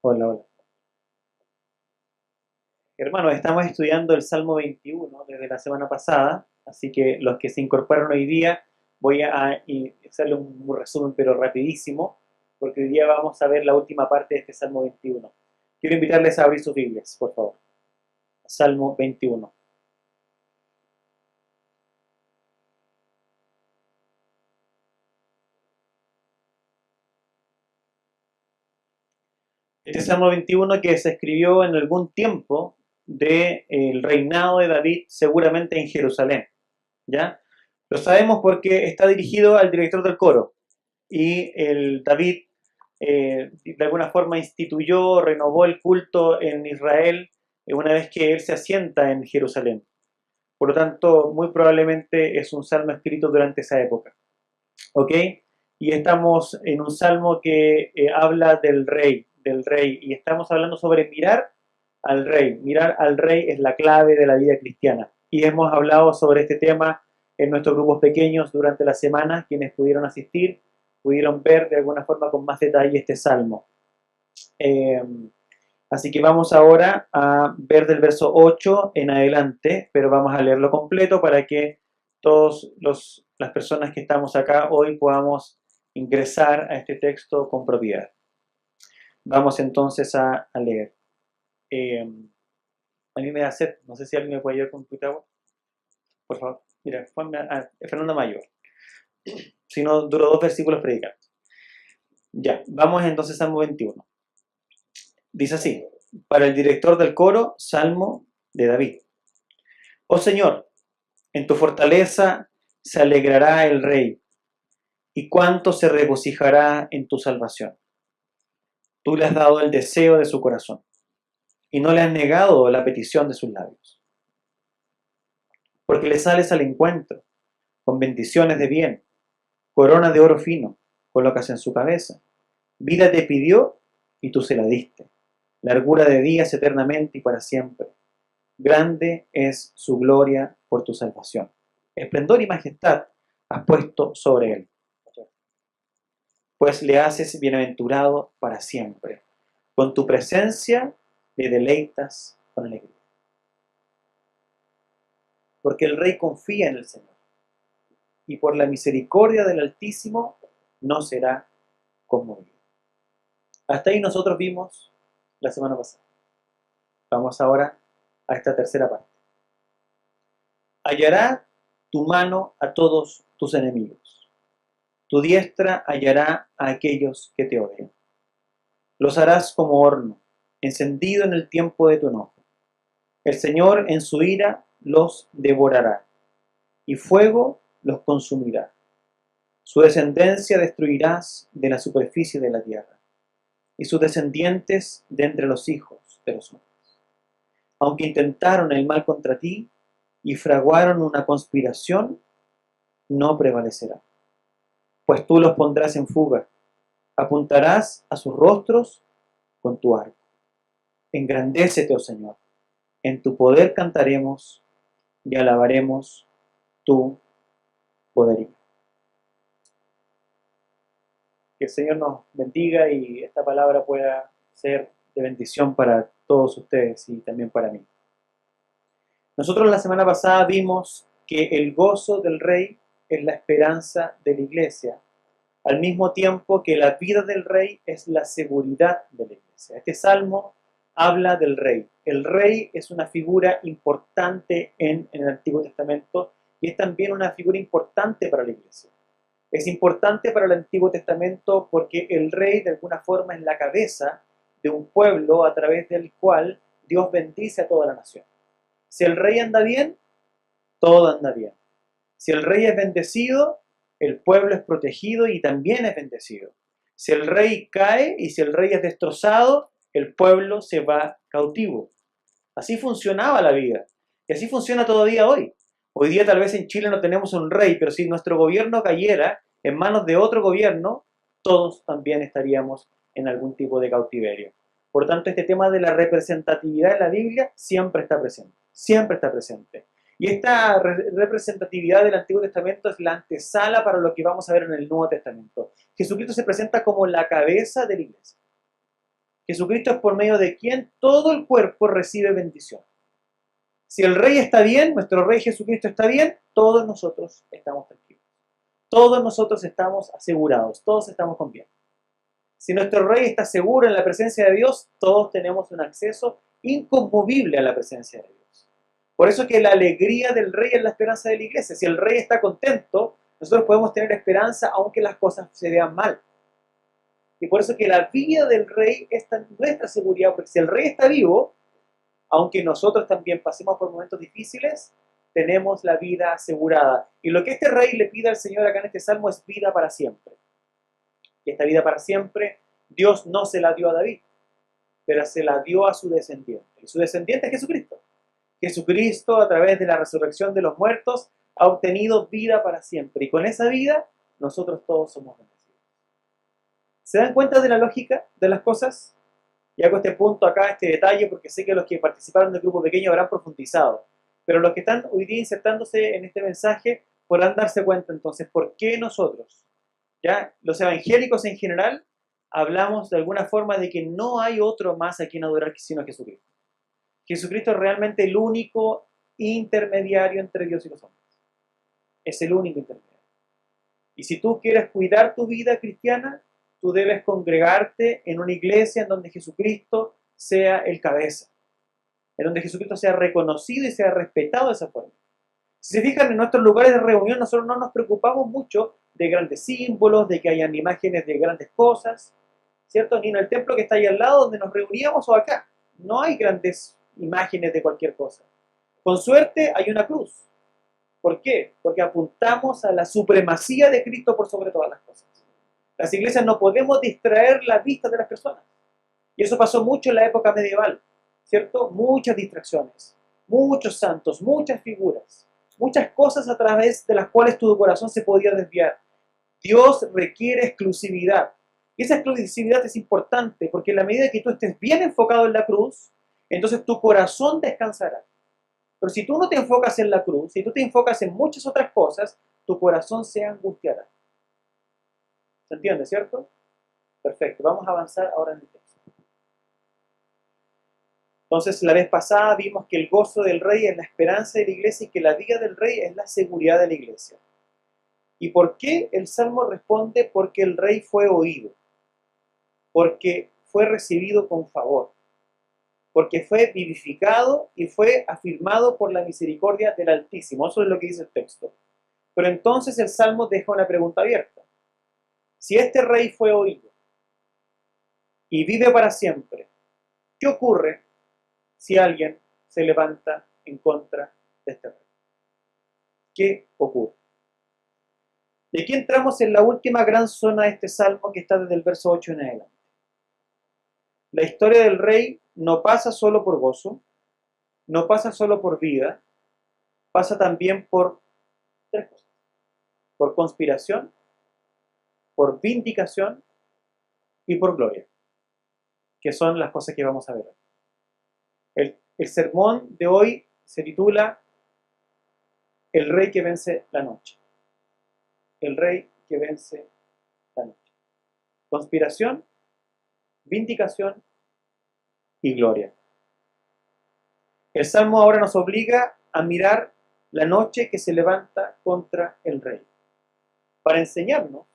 Hola, hola. Hermanos, estamos estudiando el Salmo 21 desde la semana pasada, así que los que se incorporaron hoy día voy a hacerle un resumen pero rapidísimo, porque hoy día vamos a ver la última parte de este Salmo 21. Quiero invitarles a abrir sus Biblias, por favor. Salmo 21. Este Salmo 21 que se escribió en algún tiempo del reinado de David, seguramente en Jerusalén, ¿ya? Lo sabemos porque está dirigido al director del coro, y el David de alguna forma instituyó, renovó el culto en Israel una vez que él se asienta en Jerusalén. Por lo tanto, muy probablemente es un salmo escrito durante esa época. ¿Ok? Y estamos en un salmo que habla del rey, y estamos hablando sobre mirar al rey. Mirar al rey es la clave de la vida cristiana. Y hemos hablado sobre este tema en nuestros grupos pequeños durante la semana. Quienes pudieron asistir pudieron ver de alguna forma con más detalle este salmo. Eh, Así que vamos ahora a ver del verso 8 en adelante, pero vamos a leerlo completo para que todas las personas que estamos acá hoy podamos ingresar a este texto con propiedad. Vamos entonces a leer. Eh, a mí me da sed, no sé si alguien me puede ayudar con un agua, por favor. Mira, Fernando Mayor. Si no, duró 2 versículos predicando. Ya, vamos entonces a Salmo 21. Dice así: para el director del coro, Salmo de David. Oh Señor, en tu fortaleza se alegrará el rey, y cuánto se regocijará en tu salvación. Tú le has dado el deseo de su corazón, y no le has negado la petición de sus labios. Porque le sales al encuentro, con bendiciones de bien, corona de oro fino, colocas en su cabeza. Vida te pidió, y tú se la diste. Largura de días eternamente y para siempre. Grande es su gloria por tu salvación. Esplendor y majestad has puesto sobre él, pues le haces bienaventurado para siempre. Con tu presencia le deleitas con alegría. Porque el rey confía en el Señor, y por la misericordia del Altísimo no será conmovido. Hasta ahí nosotros vimos la semana pasada. Vamos ahora a esta tercera parte. Hallará tu mano a todos tus enemigos. Tu diestra hallará a aquellos que te odian. Los harás como horno, encendido en el tiempo de tu enojo. El Señor en su ira los devorará, y fuego los consumirá. Su descendencia destruirás de la superficie de la tierra, y sus descendientes de entre los hijos de los hombres. Aunque intentaron el mal contra ti y fraguaron una conspiración, no prevalecerá. Pues tú los pondrás en fuga, apuntarás a sus rostros con tu arco. Engrandécete, oh Señor, en tu poder cantaremos y alabaremos tu poderío. Que el Señor nos bendiga y esta palabra pueda ser de bendición para todos ustedes y también para mí. Nosotros la semana pasada vimos que el gozo del rey es la esperanza de la iglesia, al mismo tiempo que la vida del rey es la seguridad de la iglesia. Este salmo habla del rey. El rey es una figura importante en el Antiguo Testamento y es también una figura importante para la iglesia. Es importante para el Antiguo Testamento porque el rey de alguna forma es la cabeza de un pueblo a través del cual Dios bendice a toda la nación. Si el rey anda bien, todo anda bien. Si el rey es bendecido, el pueblo es protegido y también es bendecido. Si el rey cae y si el rey es destrozado, el pueblo se va cautivo. Así funcionaba la vida. Y así funciona todavía hoy. Hoy día tal vez en Chile no tenemos un rey, pero si nuestro gobierno cayera en manos de otro gobierno, todos también estaríamos en algún tipo de cautiverio. Por tanto, este tema de la representatividad en la Biblia siempre está presente. Siempre está presente. Y esta representatividad del Antiguo Testamento es la antesala para lo que vamos a ver en el Nuevo Testamento. Jesucristo se presenta como la cabeza de la iglesia. Jesucristo es por medio de quien todo el cuerpo recibe bendición. Si el Rey está bien, nuestro Rey Jesucristo está bien, todos nosotros estamos tranquilos. Todos nosotros estamos asegurados, todos estamos con bien. Si nuestro Rey está seguro en la presencia de Dios, todos tenemos un acceso inconmovible a la presencia de Dios. Por eso que la alegría del Rey es la esperanza de la iglesia. Si el Rey está contento, nosotros podemos tener esperanza aunque las cosas se vean mal. Y por eso que la vida del Rey es nuestra seguridad, porque si el Rey está vivo, aunque nosotros también pasemos por momentos difíciles, tenemos la vida asegurada. Y lo que este Rey le pide al Señor acá en este salmo es vida para siempre. Y esta vida para siempre, Dios no se la dio a David, pero se la dio a su descendiente. Y su descendiente es Jesucristo. Jesucristo, a través de la resurrección de los muertos, ha obtenido vida para siempre. Y con esa vida, nosotros todos somos bendecidos. ¿Se dan cuenta de la lógica de las cosas? Y hago este punto acá, este detalle, porque sé que los que participaron del grupo pequeño habrán profundizado. Pero los que están hoy día insertándose en este mensaje podrán darse cuenta entonces por qué nosotros, ya los evangélicos en general, hablamos de alguna forma de que no hay otro más a quien adorar sino a Jesucristo. Jesucristo es realmente el único intermediario entre Dios y los hombres. Es el único intermediario. Y si tú quieres cuidar tu vida cristiana, tú debes congregarte en una iglesia en donde Jesucristo sea el cabeza, en donde Jesucristo sea reconocido y sea respetado de esa forma. Si se fijan, en nuestros lugares de reunión nosotros no nos preocupamos mucho de grandes símbolos, de que hayan imágenes de grandes cosas, ¿cierto? Ni en el templo que está ahí al lado donde nos reuníamos o acá. No hay grandes imágenes de cualquier cosa. Con suerte hay una cruz. ¿Por qué? Porque apuntamos a la supremacía de Cristo por sobre todas las cosas. Las iglesias no podemos distraer la vista de las personas. Y eso pasó mucho en la época medieval, ¿cierto? Muchas distracciones, muchos santos, muchas figuras, muchas cosas a través de las cuales tu corazón se podía desviar. Dios requiere exclusividad. Y esa exclusividad es importante porque en la medida que tú estés bien enfocado en la cruz, entonces tu corazón descansará. Pero si tú no te enfocas en la cruz, si tú te enfocas en muchas otras cosas, tu corazón se angustiará. ¿Se entiende, cierto? Perfecto, vamos a avanzar ahora en el texto. Entonces, la vez pasada vimos que el gozo del rey es la esperanza de la iglesia y que la vida del rey es la seguridad de la iglesia. ¿Y por qué el Salmo responde? Porque el rey fue oído, porque fue recibido con favor, porque fue vivificado y fue afirmado por la misericordia del Altísimo. Eso es lo que dice el texto. Pero entonces el Salmo deja una pregunta abierta. Si este rey fue oído y vive para siempre, ¿qué ocurre si alguien se levanta en contra de este rey? ¿Qué ocurre? Y aquí entramos en la última gran zona de este salmo que está desde el verso 8 en adelante. La historia del rey no pasa solo por gozo, no pasa solo por vida, pasa también por tres cosas. Por conspiración, por vindicación y por gloria, que son las cosas que vamos a ver hoy. El sermón de hoy se titula El rey que vence la noche. El rey que vence la noche. Conspiración, vindicación y gloria. El Salmo ahora nos obliga a mirar la noche que se levanta contra el rey. Para enseñarnos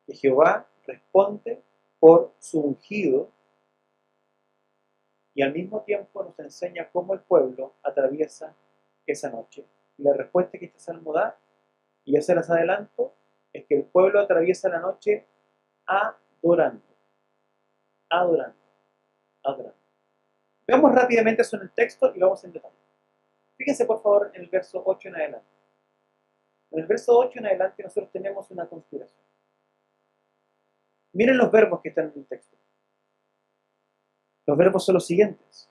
que Jehová responde por su ungido y al mismo tiempo nos enseña cómo el pueblo atraviesa esa noche. Y la respuesta que este Salmo da, y ya se las adelanto, es que el pueblo atraviesa la noche adorando. Adorando. Adorando. Veamos rápidamente eso en el texto y vamos en detalle. Fíjense por favor en el verso 8 en adelante. En el verso 8 en adelante nosotros tenemos una conspiración. Miren los verbos que están en el texto. Los verbos son los siguientes.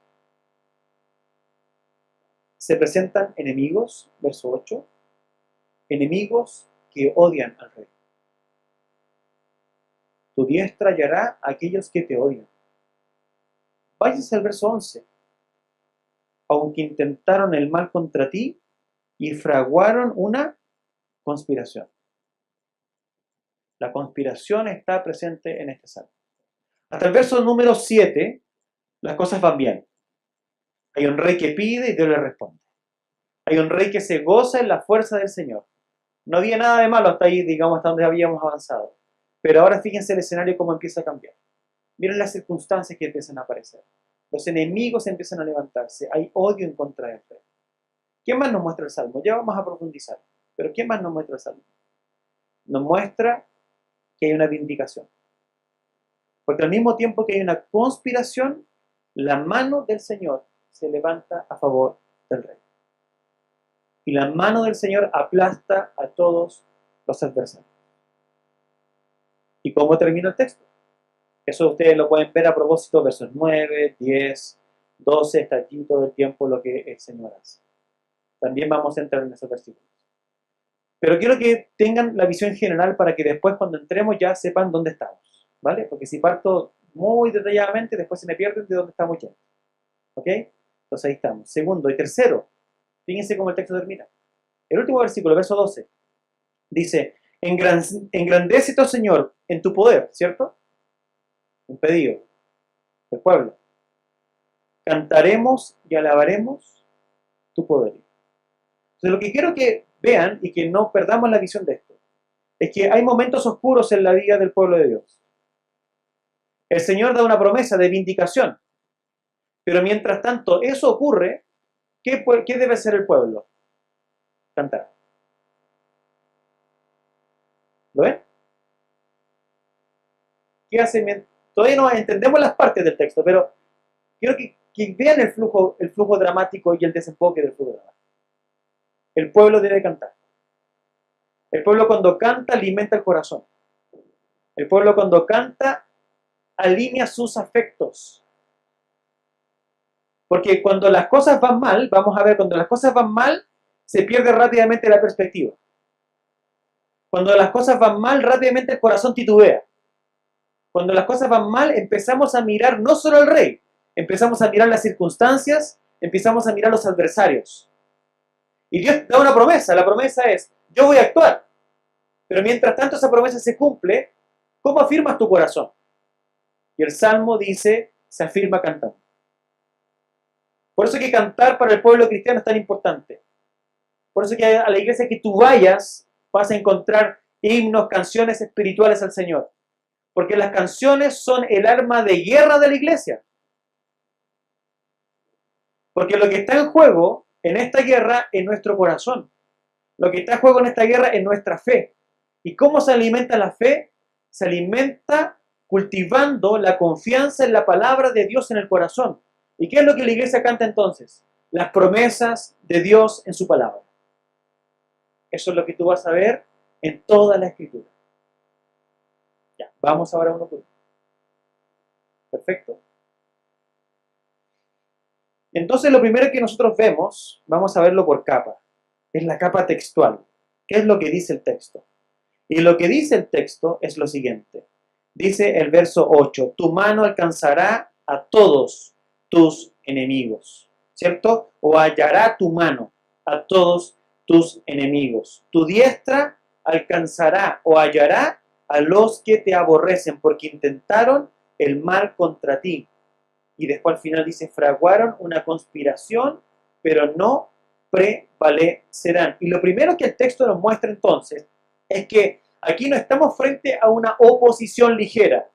Se presentan enemigos, verso 8, enemigos que odian al rey. Tu diestra hallará a aquellos que te odian. Váyanse al verso 11. Aunque intentaron el mal contra ti y fraguaron una conspiración. La conspiración está presente en este salmo. Hasta el verso número 7, las cosas van bien. Hay un rey que pide y Dios le responde. Hay un rey que se goza en la fuerza del Señor. No había nada de malo hasta ahí, digamos, hasta donde habíamos avanzado. Pero ahora fíjense el escenario cómo empieza a cambiar. Miren las circunstancias que empiezan a aparecer. Los enemigos empiezan a levantarse. Hay odio en contra del rey. ¿Qué más nos muestra el Salmo? Ya vamos a profundizar. Pero ¿qué más nos muestra el Salmo? Nos muestra que hay una vindicación. Porque al mismo tiempo que hay una conspiración, la mano del Señor se levanta a favor del rey. Y la mano del Señor aplasta a todos los adversarios. ¿Y cómo termina el texto? Eso ustedes lo pueden ver a propósito, versos 9, 10, 12, está aquí todo el tiempo lo que el Señor hace. También vamos a entrar en esos versículos. Pero quiero que tengan la visión general para que después cuando entremos ya sepan dónde estamos, ¿vale? Porque si parto muy detalladamente, después se me pierden de dónde estamos yendo. ¿Ok? Entonces ahí estamos. Segundo y tercero, fíjense cómo el texto termina. El último versículo, verso 12, dice, engrandécete, oh Señor, en tu poder, ¿cierto? Un pedido del pueblo. Cantaremos y alabaremos tu poder. Entonces lo que quiero que vean y que no perdamos la visión de esto, es que hay momentos oscuros en la vida del pueblo de Dios. El Señor da una promesa de vindicación, pero mientras tanto eso ocurre, ¿qué debe hacer el pueblo? Cantar. ¿Lo ven? ¿Qué hace? Todavía no entendemos las partes del texto, pero quiero que vean el flujo dramático y el desemboque del flujo dramático. El pueblo debe cantar. El pueblo cuando canta alimenta el corazón. El pueblo cuando canta alinea sus afectos. Porque cuando las cosas van mal, vamos a ver, cuando las cosas van mal, se pierde rápidamente la perspectiva. Cuando las cosas van mal, rápidamente el corazón titubea. Cuando las cosas van mal, empezamos a mirar no solo al rey, empezamos a mirar las circunstancias, empezamos a mirar los adversarios. Y Dios da una promesa, la promesa es, yo voy a actuar. Pero mientras tanto esa promesa se cumple, ¿cómo afirmas tu corazón? Y el Salmo dice, se afirma cantando. Por eso que cantar para el pueblo cristiano es tan importante. Por eso que a la iglesia que tú vayas, vas a encontrar himnos, canciones espirituales al Señor. Porque las canciones son el arma de guerra de la iglesia. Porque lo que está en juego en esta guerra es nuestro corazón. Lo que está en juego en esta guerra es nuestra fe. ¿Y cómo se alimenta la fe? Se alimenta cultivando la confianza en la palabra de Dios en el corazón. ¿Y qué es lo que la iglesia canta entonces? Las promesas de Dios en su palabra. Eso es lo que tú vas a ver en toda la Escritura. Ya, vamos ahora uno por uno. Perfecto. Entonces lo primero que nosotros vemos, vamos a verlo por capa, es la capa textual. ¿Qué es lo que dice el texto? Y lo que dice el texto es lo siguiente. Dice el verso 8, tu mano alcanzará a todos tus enemigos, ¿cierto? O hallará tu mano a todos tus enemigos. Tu diestra alcanzará o hallará a los que te aborrecen porque intentaron el mal contra ti. Y después al final dice, fraguaron una conspiración, pero no prevalecerán. Y lo primero que el texto nos muestra entonces es que aquí no estamos frente a una oposición ligera.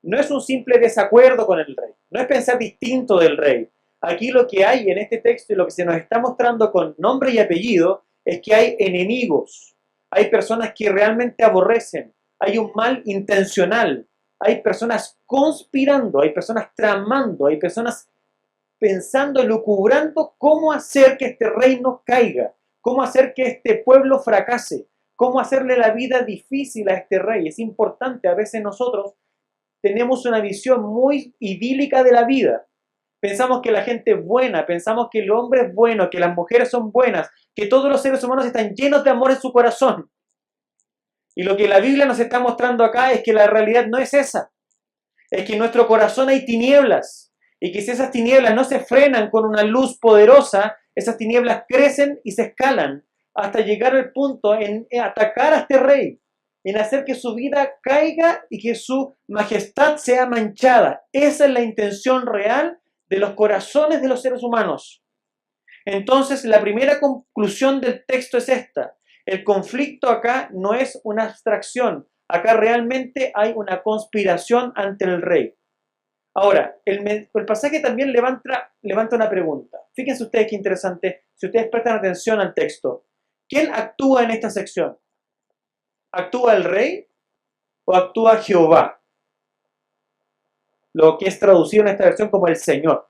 No es un simple desacuerdo con el rey. No es pensar distinto del rey. Aquí lo que hay en este texto y lo que se nos está mostrando con nombre y apellido es que hay enemigos. Hay personas que realmente aborrecen. Hay un mal intencional. Hay personas conspirando, hay personas tramando, hay personas pensando, lucubrando cómo hacer que este reino caiga, cómo hacer que este pueblo fracase, cómo hacerle la vida difícil a este rey. Es importante, a veces nosotros tenemos una visión muy idílica de la vida. Pensamos que la gente es buena, pensamos que el hombre es bueno, que las mujeres son buenas, que todos los seres humanos están llenos de amor en su corazón. Y lo que la Biblia nos está mostrando acá es que la realidad no es esa. Es que en nuestro corazón hay tinieblas. Y que si esas tinieblas no se frenan con una luz poderosa, esas tinieblas crecen y se escalan hasta llegar al punto en atacar a este rey. en hacer que su vida caiga y que su majestad sea manchada. Esa es la intención real de los corazones de los seres humanos. Entonces, la primera conclusión del texto es esta. El conflicto acá no es una abstracción. Acá realmente hay una conspiración ante el rey. Ahora, el pasaje también levanta una pregunta. Fíjense ustedes qué interesante, si ustedes prestan atención al texto. ¿Quién actúa en esta sección? ¿Actúa el rey o actúa Jehová? Lo que es traducido en esta versión como el Señor.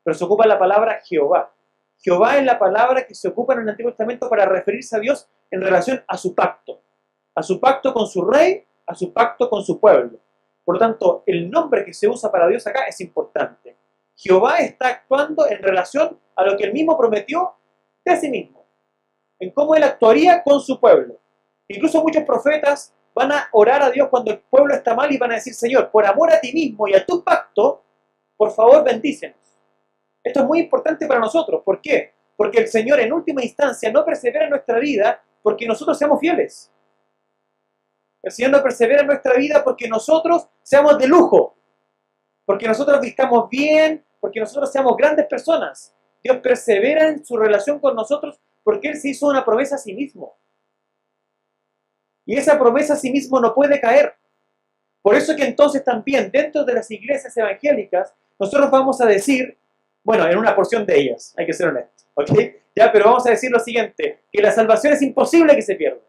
Pero se ocupa la palabra Jehová. Jehová es la palabra que se ocupa en el Antiguo Testamento para referirse a Dios en relación a su pacto. A su pacto con su rey, a su pacto con su pueblo. Por lo tanto, el nombre que se usa para Dios acá es importante. Jehová está actuando en relación a lo que él mismo prometió de sí mismo. En cómo él actuaría con su pueblo. Incluso muchos profetas van a orar a Dios cuando el pueblo está mal y van a decir, Señor, por amor a ti mismo y a tu pacto, por favor bendícenos. Esto es muy importante para nosotros. ¿Por qué? Porque el Señor en última instancia no persevera en nuestra vida porque nosotros seamos fieles. El Señor no persevera en nuestra vida porque nosotros seamos de lujo, porque nosotros vistamos bien, porque nosotros seamos grandes personas. Dios persevera en su relación con nosotros porque Él se hizo una promesa a sí mismo. Y esa promesa a sí mismo no puede caer. Por eso que entonces también dentro de las iglesias evangélicas nosotros vamos a decir, bueno, en una porción de ellas, hay que ser honestos, ¿ok? Ya, pero vamos a decir lo siguiente, que la salvación es imposible que se pierda.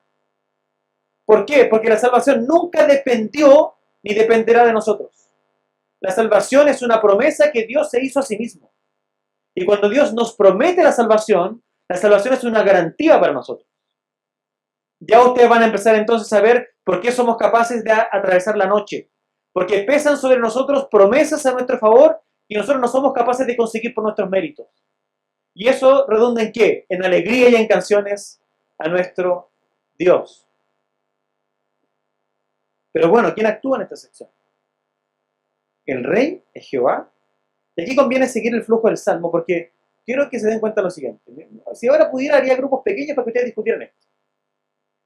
¿Por qué? Porque la salvación nunca dependió ni dependerá de nosotros. La salvación es una promesa que Dios se hizo a sí mismo. Y cuando Dios nos promete la salvación es una garantía para nosotros. Ya ustedes van a empezar entonces a ver por qué somos capaces de atravesar la noche. Porque pesan sobre nosotros promesas a nuestro favor y nosotros no somos capaces de conseguir por nuestros méritos. ¿Y eso redunda en qué? En alegría y en canciones a nuestro Dios. Pero bueno, ¿quién actúa en esta sección? El rey es Jehová. Y aquí conviene seguir el flujo del Salmo porque quiero que se den cuenta de lo siguiente. Si ahora pudiera, haría grupos pequeños para que ustedes discutieran esto.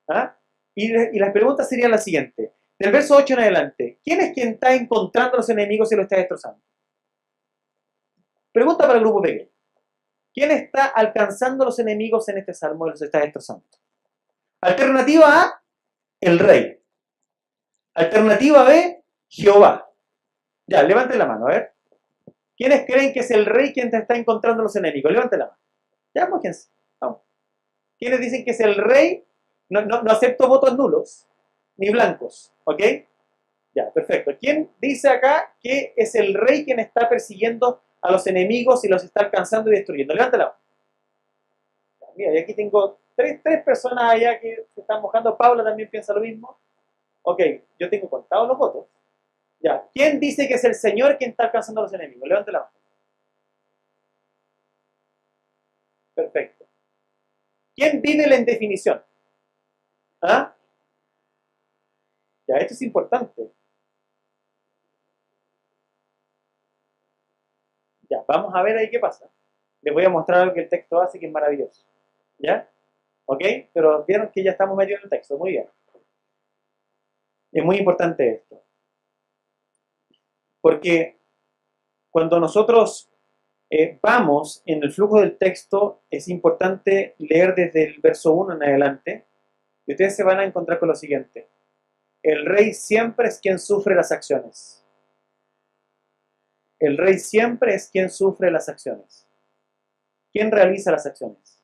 ¿Ah? Y las preguntas serían las siguientes. Del verso 8 en adelante, ¿quién es quien está encontrando a los enemigos y los está destrozando? Pregunta para el grupo pequeño. ¿Quién está alcanzando a los enemigos en este salmo y los está destrozando? Alternativa A, el rey. Alternativa B, Jehová. Ya, levanten la mano, a ver. ¿Quiénes creen que es el rey quien te está encontrando a los enemigos? Levanten la mano. Ya, mójense. Vamos. ¿Quiénes dicen que es el rey? No acepto votos nulos, ni blancos. ¿Ok? Ya, perfecto. ¿Quién dice acá que es el rey quien está persiguiendo a los enemigos y los está alcanzando y destruyendo? Levanten la mano. Mira, y aquí tengo tres personas allá que se están mojando. Paula también piensa lo mismo. Ok, yo tengo contados los votos. Ya, ¿quién dice que es el Señor quien está alcanzando a los enemigos? Levante la mano. Perfecto. ¿Quién vive la indefinición? ¿Ah? Ya, esto es importante. Ya, vamos a ver ahí qué pasa. Les voy a mostrar algo que el texto hace que es maravilloso. ¿Ya? ¿Ok? Pero vieron que ya estamos metidos en el texto. Muy bien. Es muy importante esto. Porque cuando nosotros vamos en el flujo del texto, es importante leer desde el verso 1 en adelante, y ustedes se van a encontrar con lo siguiente. El rey siempre es quien sufre las acciones. El rey siempre es quien sufre las acciones. ¿Quién realiza las acciones?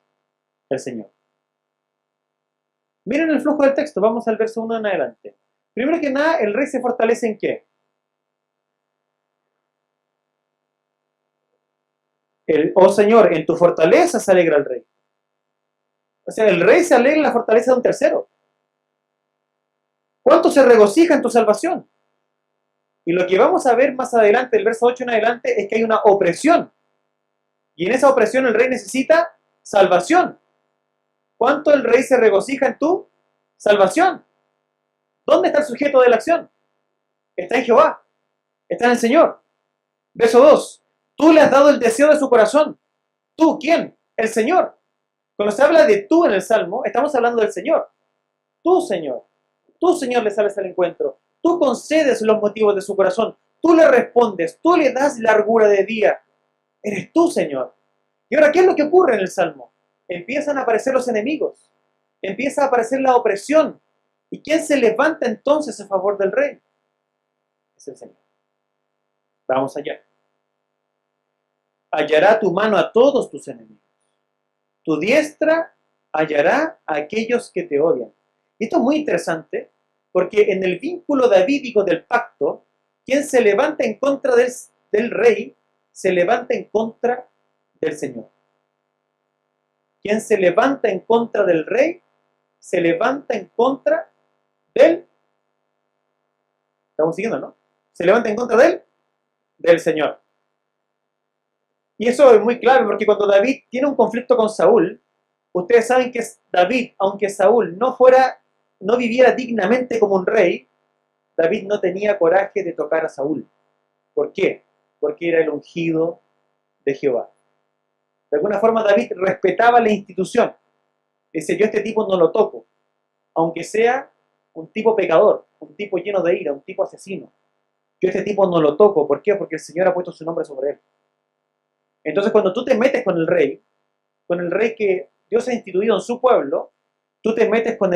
El Señor. Miren el flujo del texto, vamos al verso 1 en adelante. Primero que nada, el rey se fortalece ¿en qué? Oh Señor, en tu fortaleza se alegra el rey. O sea, el rey se alegra en la fortaleza de un tercero. ¿Cuánto se regocija en tu salvación? Y lo que vamos a ver más adelante, el verso 8 en adelante, es que hay una opresión. Y en esa opresión el rey necesita salvación. ¿Cuánto el rey se regocija en tu salvación? ¿Dónde está el sujeto de la acción? Está en Jehová. Está en el Señor. Verso 2. Tú le has dado el deseo de su corazón. ¿Tú quién? El Señor. Cuando se habla de tú en el Salmo, estamos hablando del Señor. Tú, Señor. Tú, Señor, le sales al encuentro. Tú concedes los motivos de su corazón. Tú le respondes. Tú le das largura de día. Eres tú, Señor. Y ahora, ¿qué es lo que ocurre en el Salmo? Empiezan a aparecer los enemigos. Empieza a aparecer la opresión. ¿Y quién se levanta entonces a favor del rey? Es el Señor. Vamos allá. Hallará tu mano a todos tus enemigos. Tu diestra hallará a aquellos que te odian. Y esto es muy interesante, porque en el vínculo davídico del pacto, quien se levanta en contra del rey, se levanta en contra del Señor. Quien se levanta en contra del rey, se levanta en contra del... Estamos siguiendo, ¿no? Se levanta en contra del Señor. Y eso es muy claro, porque cuando David tiene un conflicto con Saúl, ustedes saben que David, aunque Saúl no viviera dignamente como un rey, David no tenía coraje de tocar a Saúl. ¿Por qué? Porque era el ungido de Jehová. De alguna forma David respetaba la institución. Dice, yo a este tipo no lo toco, aunque sea un tipo pecador, un tipo lleno de ira, un tipo asesino. Yo a este tipo no lo toco. ¿Por qué? Porque el Señor ha puesto su nombre sobre él. Entonces cuando tú te metes con el rey que Dios ha instituido en su pueblo, tú te metes con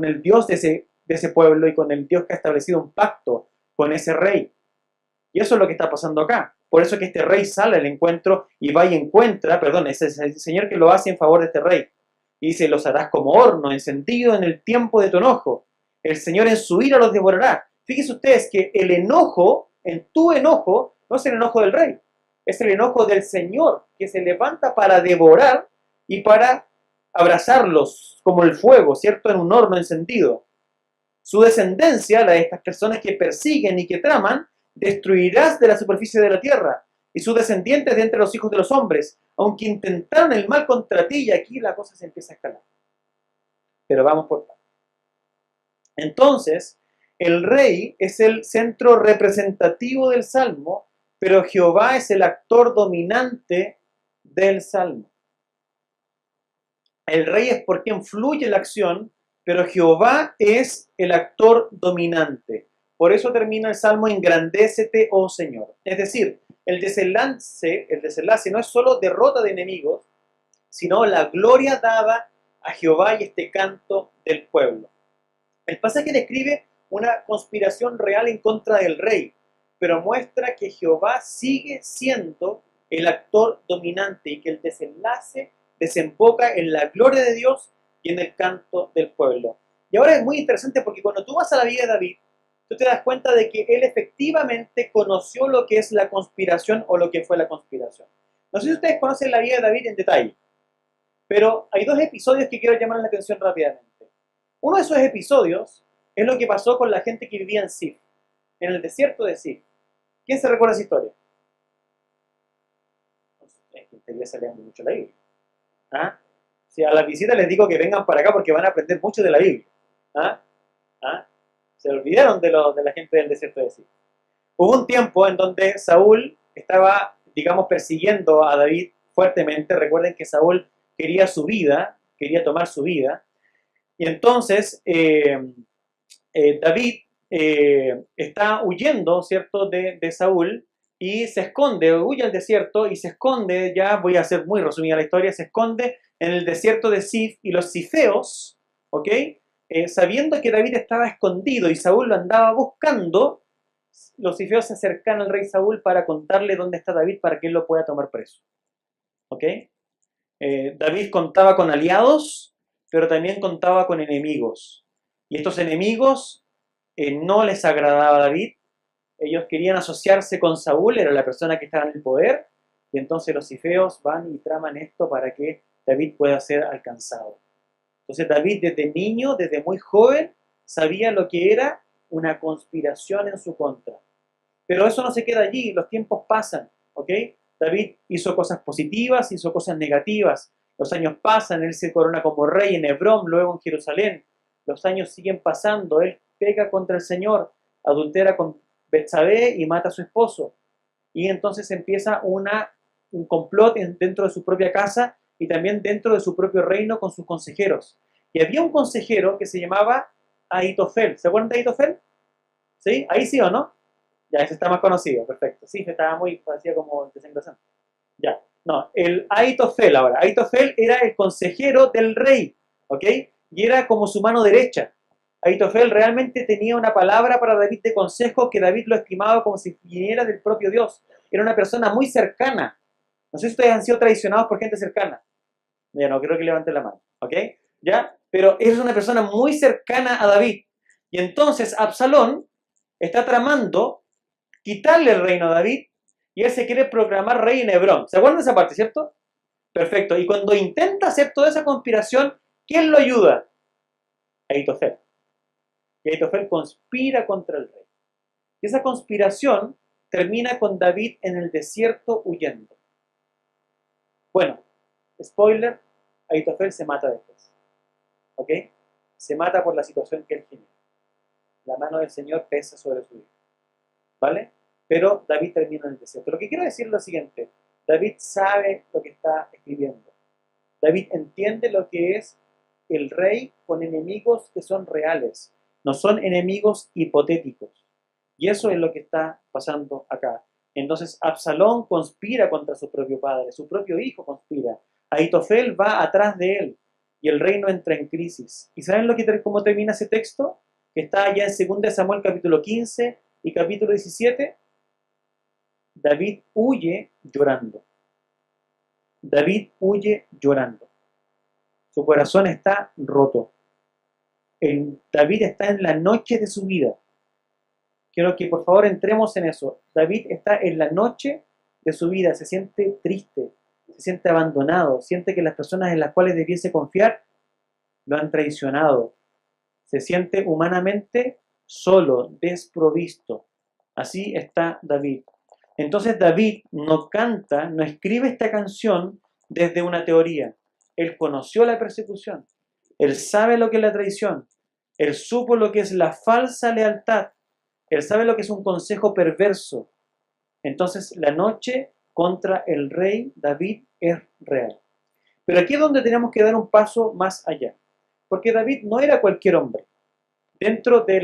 el Dios de ese pueblo y con el Dios que ha establecido un pacto con ese rey. Y eso es lo que está pasando acá. Por eso que este rey sale al encuentro y va y encuentra, es el Señor que lo hace en favor de este rey. Y dice, los harás como horno, encendido en el tiempo de tu enojo. El Señor en su ira los devorará. Fíjense ustedes que el enojo, en tu enojo, no es el enojo del rey. Es el enojo del Señor que se levanta para devorar y para abrazarlos como el fuego, ¿cierto? En un horno encendido. Su descendencia, la de estas personas que persiguen y que traman, destruirás de la superficie de la tierra, y sus descendientes de entre los hijos de los hombres, aunque intentaron el mal contra ti, y aquí la cosa se empieza a escalar. Pero vamos por partes. Entonces, el rey es el centro representativo del Salmo, pero Jehová es el actor dominante del Salmo. El rey es por quien fluye la acción, pero Jehová es el actor dominante. Por eso termina el Salmo, engrandécete, oh Señor. Es decir, el desenlace no es solo derrota de enemigos, sino la gloria dada a Jehová y este canto del pueblo. El pasaje describe una conspiración real en contra del rey, pero muestra que Jehová sigue siendo el actor dominante y que el desenlace desemboca en la gloria de Dios y en el canto del pueblo. Y ahora es muy interesante porque cuando tú vas a la vida de David, tú te das cuenta de que él efectivamente conoció lo que es la conspiración o lo que fue la conspiración. No sé si ustedes conocen la vida de David en detalle, pero hay dos episodios que quiero llamar la atención rápidamente. Uno de esos episodios es lo que pasó con la gente que vivía en Sif, en el desierto de Sif. ¿Quién se recuerda esa historia? Es que ustedes se lean mucho la Biblia. ¿Ah? Si a la visita les digo que vengan para acá porque van a aprender mucho de la Biblia. ¿Ah? ¿Ah? Se olvidaron de la gente del desierto de Sif. Hubo un tiempo en donde Saúl estaba, digamos, persiguiendo a David fuertemente. Recuerden que Saúl quería su vida, quería tomar su vida. Y entonces David está huyendo, ¿cierto?, de Saúl y se esconde, huye al desierto y se esconde, ya voy a hacer muy resumida la historia, se esconde en el desierto de Sif y los sifeos, ¿ok? Sabiendo que David estaba escondido y Saúl lo andaba buscando, los sifeos se acercan al rey Saúl para contarle dónde está David para que él lo pueda tomar preso, ¿ok? David contaba con aliados, pero también contaba con enemigos. Y estos enemigos no les agradaba a David. Ellos querían asociarse con Saúl, era la persona que estaba en el poder. Y entonces los sifeos van y traman esto para que David pueda ser alcanzado. Entonces David desde niño, desde muy joven, sabía lo que era una conspiración en su contra. Pero eso no se queda allí, los tiempos pasan, ¿ok? David hizo cosas positivas, hizo cosas negativas. Los años pasan, él se corona como rey en Hebrón, luego en Jerusalén. Los años siguen pasando, él peca contra el Señor, adultera con Betsabé y mata a su esposo. Y entonces empieza un complot dentro de su propia casa y también dentro de su propio reino con sus consejeros. Y había un consejero que se llamaba Ahitofel. ¿Se acuerdan de Ahitofel? ¿Sí? ¿Ahí sí o no? Ya, ese está más conocido, perfecto. Sí, que estaba muy, parecía como desengrasante. Ya, no, el Ahitofel ahora. Ahitofel era el consejero del rey, ¿ok? Y era como su mano derecha. Ahitofel realmente tenía una palabra para David de consejo que David lo estimaba como si viniera del propio Dios. Era una persona muy cercana. No sé si ustedes han sido traicionados por gente cercana. Ya no creo que levanten la mano, ¿ok? ¿Ya? Pero es una persona muy cercana a David. Y entonces Absalón está tramando quitarle el reino a David y él se quiere proclamar rey en Hebrón. ¿Se acuerdan de esa parte, cierto? Perfecto. Y cuando intenta hacer toda esa conspiración, ¿quién lo ayuda? Ahitofel. Y Ahitofel conspira contra el rey. Y esa conspiración termina con David en el desierto huyendo. Bueno, spoiler, Ahitofel se mata después. ¿Ok? Se mata por la situación que él genera. La mano del Señor pesa sobre su vida. ¿Vale? Pero David termina en el desierto. Lo que quiero decir es lo siguiente. David sabe lo que está escribiendo. David entiende lo que es el rey con enemigos que son reales. No son enemigos hipotéticos. Y eso es lo que está pasando acá. Entonces Absalón conspira contra su propio padre. Su propio hijo conspira. Ahitofel va atrás de él. Y el reino entra en crisis. ¿Y saben cómo termina ese texto? Que está allá en 2 Samuel capítulo 15 y capítulo 17. David huye llorando. David huye llorando. Su corazón está roto. David está en la noche de su vida. Quiero que por favor entremos en eso. David está en la noche de su vida. Se siente triste, se siente abandonado, siente que las personas en las cuales debiese confiar lo han traicionado. Se siente humanamente solo, desprovisto. Así está David. Entonces David no canta, no escribe esta canción desde una teoría. Él conoció la persecución. Él sabe lo que es la traición. Él supo lo que es la falsa lealtad. Él sabe lo que es un consejo perverso. Entonces la noche contra el rey David es real. Pero aquí es donde tenemos que dar un paso más allá. Porque David no era cualquier hombre. Dentro de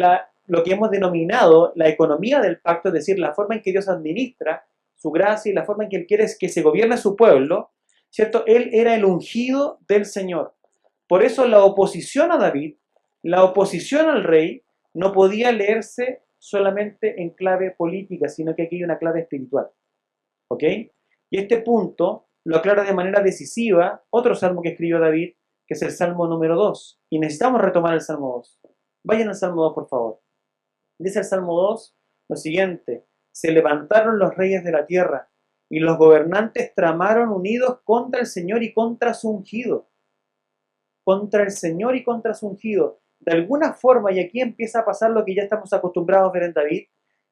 lo que hemos denominado la economía del pacto, es decir, la forma en que Dios administra su gracia y la forma en que Él quiere que se gobierne su pueblo, ¿cierto? Él era el ungido del Señor. Por eso la oposición a David, la oposición al rey, no podía leerse solamente en clave política, sino que aquí hay una clave espiritual. ¿Ok? Y este punto lo aclara de manera decisiva otro salmo que escribió David, que es el Salmo número 2. Y necesitamos retomar el Salmo 2. Vayan al Salmo 2, por favor. Dice el Salmo 2 lo siguiente: se levantaron los reyes de la tierra y los gobernantes tramaron unidos contra el Señor y contra su ungido. Contra el Señor y contra su ungido. De alguna forma, y aquí empieza a pasar lo que ya estamos acostumbrados a ver en David,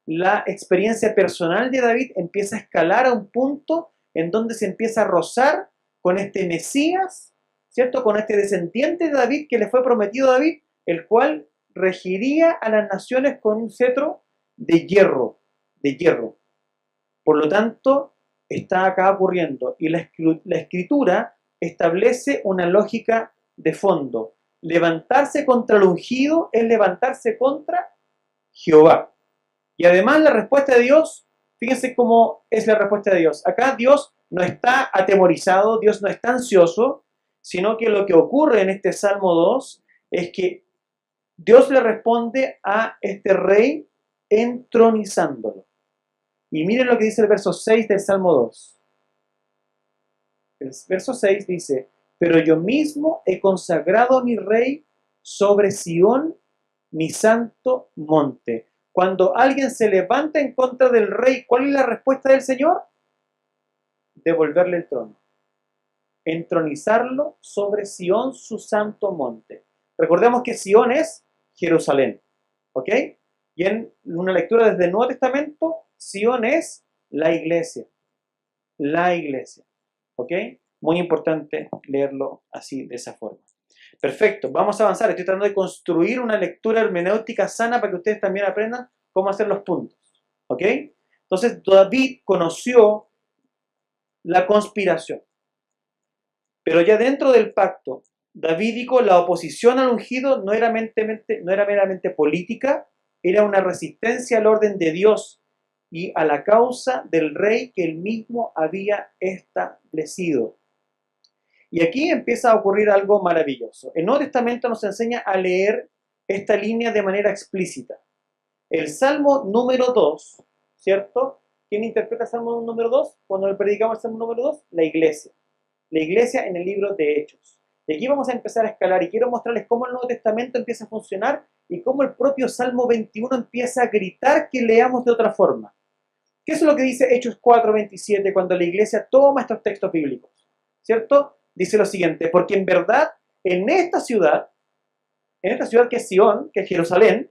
la experiencia personal de David empieza a escalar a un punto en donde se empieza a rozar con este Mesías, ¿cierto? Con este descendiente de David que le fue prometido a David, el cual regiría a las naciones con un cetro de hierro, de hierro. Por lo tanto, está acá ocurriendo. Y la escritura establece una lógica de fondo. Levantarse contra el ungido es levantarse contra Jehová. Y además la respuesta de Dios, fíjense cómo es la respuesta de Dios. Acá Dios no está atemorizado, Dios no está ansioso, sino que lo que ocurre en este Salmo 2 es que Dios le responde a este rey entronizándolo. Y miren lo que dice el verso 6 del Salmo 2. El verso 6 dice: pero yo mismo he consagrado a mi rey sobre Sión, mi santo monte. Cuando alguien se levanta en contra del rey, ¿cuál es la respuesta del Señor? Devolverle el trono. Entronizarlo sobre Sión, su santo monte. Recordemos que Sión es Jerusalén. ¿Ok? Y en una lectura desde el Nuevo Testamento, Sión es la iglesia. La iglesia. ¿Ok? Muy importante leerlo así, de esa forma. Perfecto, vamos a avanzar. Estoy tratando de construir una lectura hermenéutica sana para que ustedes también aprendan cómo hacer los puntos. ¿Ok? Entonces, David conoció la conspiración. Pero ya dentro del pacto, davídico, la oposición al ungido no era meramente política, era una resistencia al orden de Dios y a la causa del rey que él mismo había establecido. Y aquí empieza a ocurrir algo maravilloso. El Nuevo Testamento nos enseña a leer esta línea de manera explícita. El Salmo número 2, ¿cierto? ¿Quién interpreta el Salmo número 2? Cuando le predicamos el Salmo número 2, la iglesia. La iglesia en el libro de Hechos. Y aquí vamos a empezar a escalar y quiero mostrarles cómo el Nuevo Testamento empieza a funcionar y cómo el propio Salmo 21 empieza a gritar que leamos de otra forma. ¿Qué es lo que dice Hechos 4:27 cuando la iglesia toma estos textos bíblicos? ¿Cierto? Dice lo siguiente, porque en verdad en esta ciudad que es Sion, que es Jerusalén,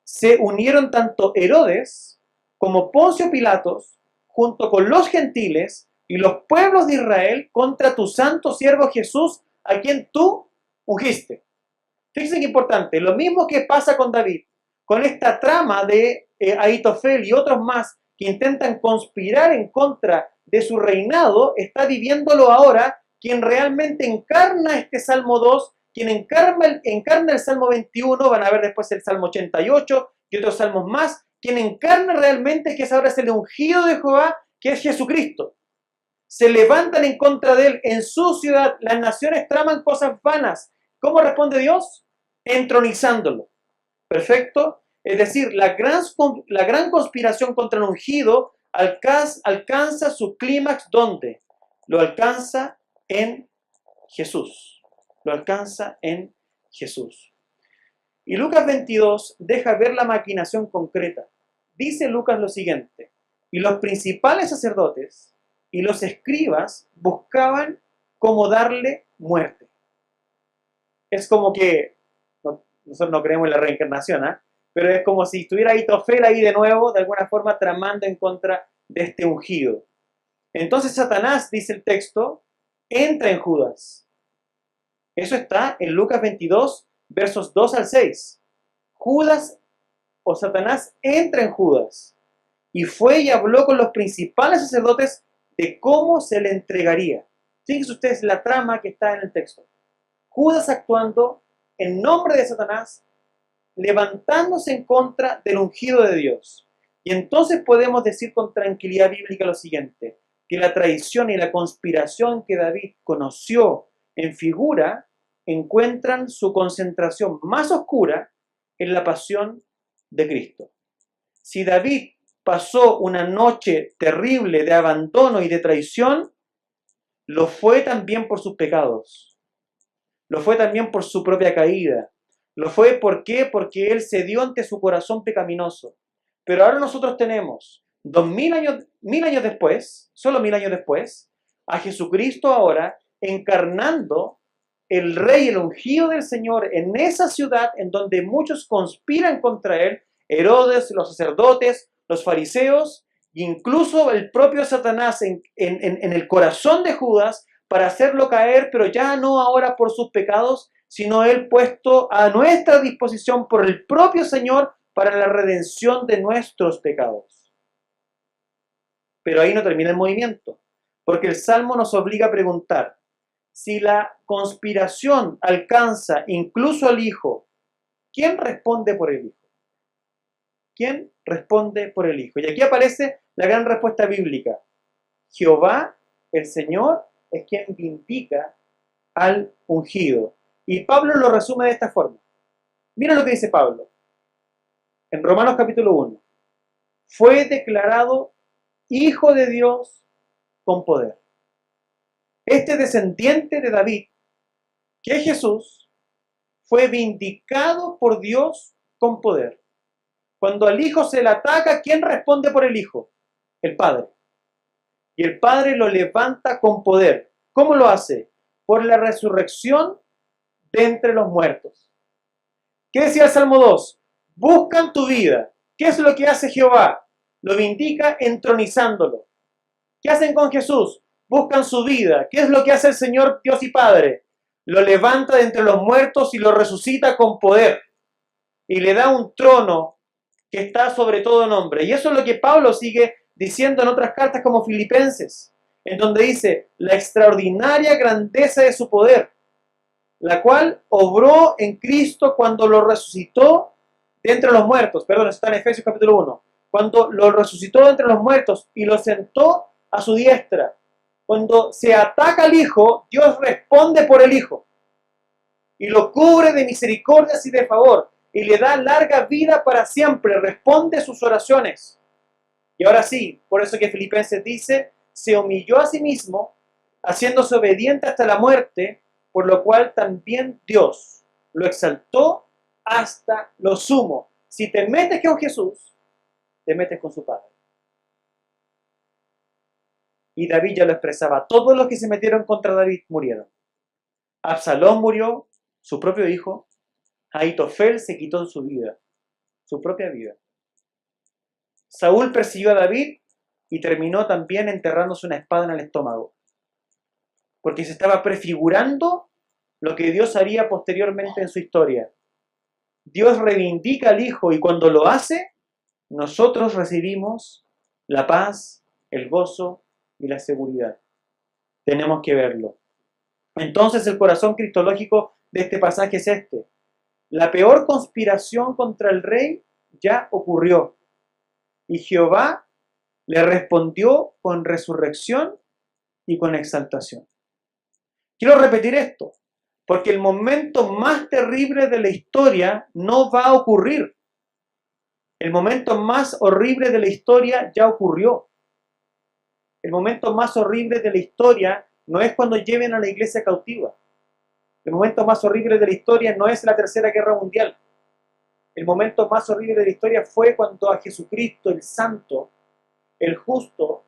se unieron tanto Herodes como Poncio Pilatos, junto con los gentiles y los pueblos de Israel, contra tu santo siervo Jesús, a quien tú ungiste. Fíjense qué importante, lo mismo que pasa con David, con esta trama de Ahitofel y otros más que intentan conspirar en contra de su reinado, está viviéndolo ahora quien realmente encarna este Salmo 2, quien encarna el Salmo 21, van a ver después el Salmo 88 y otros salmos más, quien encarna realmente que es ahora el ungido de Jehová, que es Jesucristo. Se levantan en contra de él en su ciudad, las naciones traman cosas vanas. ¿Cómo responde Dios? Entronizándolo. ¿Perfecto? Es decir, la gran conspiración contra el ungido alcanza su clímax, ¿dónde? Lo alcanza en Jesús. Lo alcanza en Jesús. Y Lucas 22 deja ver la maquinación concreta. Dice Lucas lo siguiente, y los principales sacerdotes y los escribas buscaban cómo darle muerte. Es como que, nosotros no creemos en la reencarnación, ¿eh? Pero es como si estuviera Ahitofel ahí de nuevo, de alguna forma tramando en contra de este ungido. Entonces Satanás, dice el texto, entra en Judas. Eso está en Lucas 22, versos 2 al 6. Judas o Satanás entra en Judas y fue y habló con los principales sacerdotes de cómo se le entregaría. Fíjense ustedes la trama que está en el texto. Judas actuando en nombre de Satanás, levantándose en contra del ungido de Dios. Y entonces podemos decir con tranquilidad bíblica lo siguiente, que la traición y la conspiración que David conoció en figura encuentran su concentración más oscura en la pasión de Cristo. Si David pasó una noche terrible de abandono y de traición, lo fue también por sus pecados. Lo fue también por su propia caída. Lo fue, ¿por qué? Porque él cedió ante su corazón pecaminoso. Pero ahora nosotros tenemos 1000 años después, solo 1000 años después, a Jesucristo ahora encarnando el rey, el ungido del Señor en esa ciudad en donde muchos conspiran contra él, Herodes, los sacerdotes, los fariseos, e incluso el propio Satanás en el corazón de Judas para hacerlo caer, pero ya no ahora por sus pecados, sino él puesto a nuestra disposición por el propio Señor para la redención de nuestros pecados. Pero ahí no termina el movimiento, porque el Salmo nos obliga a preguntar, si la conspiración alcanza incluso al Hijo, ¿quién responde por el Hijo? ¿Quién responde por el Hijo? Y aquí aparece la gran respuesta bíblica. Jehová, el Señor, es quien vindica al ungido. Y Pablo lo resume de esta forma. Mira lo que dice Pablo. En Romanos capítulo 1. Fue declarado Hijo de Dios con poder. Este descendiente de David, que es Jesús, fue vindicado por Dios con poder. Cuando al Hijo se le ataca, ¿quién responde por el Hijo? El Padre. Y el Padre lo levanta con poder. ¿Cómo lo hace? Por la resurrección de entre los muertos. ¿Qué decía el Salmo 2? Buscan tu vida. ¿Qué es lo que hace Jehová? Lo vindica entronizándolo. ¿Qué hacen con Jesús? Buscan su vida. ¿Qué es lo que hace el Señor Dios y Padre? Lo levanta de entre los muertos y lo resucita con poder. Y le da un trono que está sobre todo nombre. Y eso es lo que Pablo sigue diciendo en otras cartas como Filipenses, en donde dice la extraordinaria grandeza de su poder. la cual obró en Cristo cuando lo resucitó de entre los muertos. Perdón, eso está en Efesios capítulo 1. Cuando lo resucitó de entre los muertos y lo sentó a su diestra. Cuando se ataca al Hijo, Dios responde por el Hijo. Y lo cubre de misericordias y de favor. Y le da larga vida para siempre. Responde sus oraciones. Y ahora sí, por eso que Filipenses dice, se humilló a sí mismo, haciéndose obediente hasta la muerte, por lo cual también Dios lo exaltó hasta lo sumo. Si te metes con Jesús, te metes con su Padre. Y David ya lo expresaba. Todos los que se metieron contra David murieron. Absalón murió, su propio hijo. Ahitofel se quitó su vida, su propia vida. Saúl persiguió a David y terminó también enterrándose una espada en el estómago. Porque se estaba prefigurando lo que Dios haría posteriormente en su historia. Dios reivindica al Hijo y cuando lo hace, nosotros recibimos la paz, el gozo y la seguridad. Tenemos que verlo. Entonces el corazón cristológico de este pasaje es este. La peor conspiración contra el rey ya ocurrió. Y Jehová le respondió con resurrección y con exaltación. Quiero repetir esto, porque el momento más terrible de la historia no va a ocurrir. El momento más horrible de la historia ya ocurrió. El momento más horrible de la historia no es cuando lleven a la iglesia cautiva. El momento más horrible de la historia no es la Tercera Guerra Mundial. El momento más horrible de la historia fue cuando a Jesucristo, el Santo, el Justo,